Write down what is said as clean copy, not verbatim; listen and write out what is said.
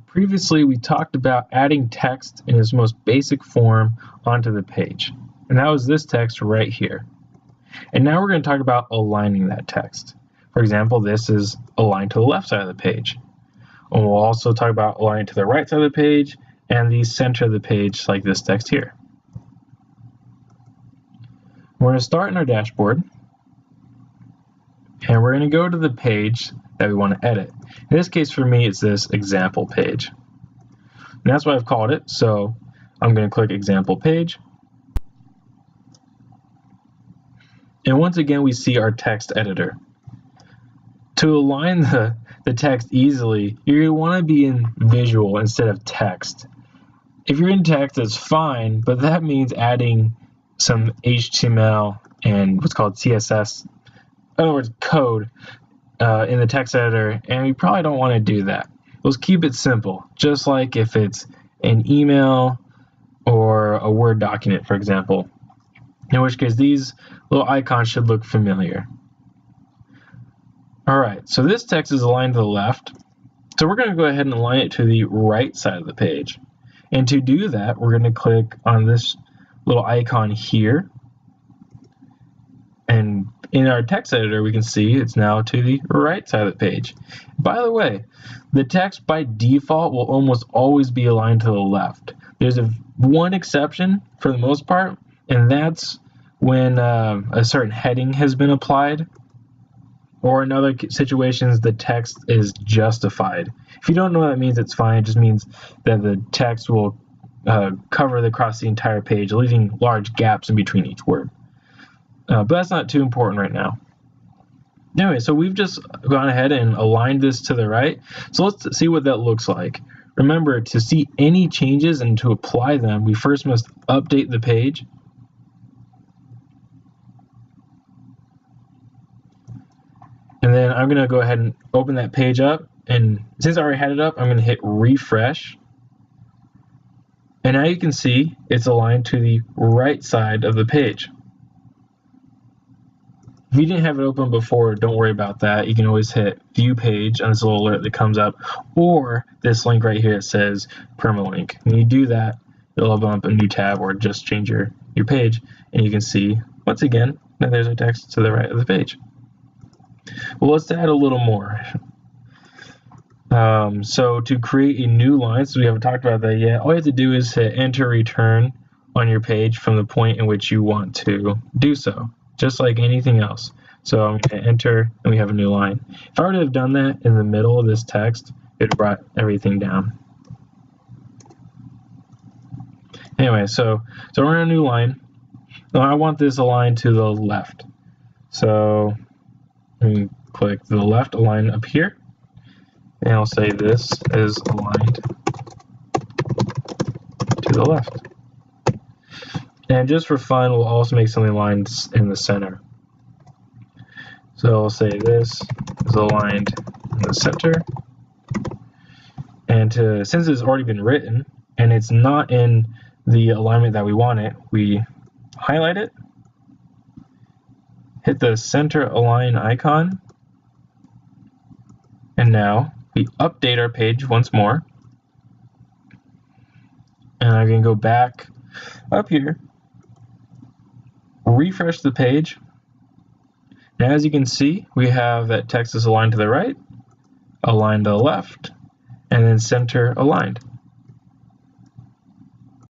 Previously, we talked about adding text in its most basic form onto the page, and that was this text right here. And now we're going to talk about aligning that text. For example, this is aligned to the left side of the page. And we'll also talk about aligning to the right side of the page and the center of the page, like this text here. We're going to start in our dashboard, and we're going to go to the page that we want to edit. In this case, for me, it's this example page. And that's what I've called it, so I'm going to click example page. And once again, we see our text editor. To align the text easily, you're going to want to be in visual instead of text. If you're in text, that's fine, but that means adding some HTML and what's called CSS, in other words, code, in the text editor, and we probably don't want to do that. Let's keep it simple, just like if it's an email or a Word document, for example, in which case these little icons should look familiar. All right, so this text is aligned to the left, so we're going to go ahead and align it to the right side of the page. And to do that, we're going to click on this little icon here, and in our text editor, we can see it's now to the right side of the page. By the way, the text by default will almost always be aligned to the left. There's one exception for the most part, and that's when a certain heading has been applied, or in other situations, the text is justified. If you don't know what that means, it's fine. It just means that the text will cover across the entire page, leaving large gaps in between each word. But that's not too important right now. Anyway, so we've just gone ahead and aligned this to the right. So let's see what that looks like. Remember, to see any changes and to apply them, we first must update the page. And then I'm going to go ahead and open that page up. And since I already had it up, I'm going to hit refresh. And now you can see it's aligned to the right side of the page. If you didn't have it open before, don't worry about that. You can always hit view page on this little alert that comes up, or this link right here that says permalink. When you do that, it'll open up a new tab or just change your page, and you can see, once again, that there's a text to the right of the page. Well, let's add a little more. So to create a new line, since we haven't talked about that yet, all you have to do is hit enter return on your page from the point in which you want to do so, just like anything else. So I'm going to enter, and we have a new line. If I were to have done that in the middle of this text, it brought everything down. Anyway, so we're in a new line. Now I want this aligned to the left. So let me click the left, align up here, and I'll say this is aligned to the left. And just for fun, we'll also make something aligned in the center. So I'll say this is aligned in the center. And since it's already been written and it's not in the alignment that we want it, we highlight it, hit the center align icon, and now we update our page once more. And I'm going to go back up here, refresh the page. Now, as you can see, we have that text is aligned to the right, aligned to the left, and then center aligned.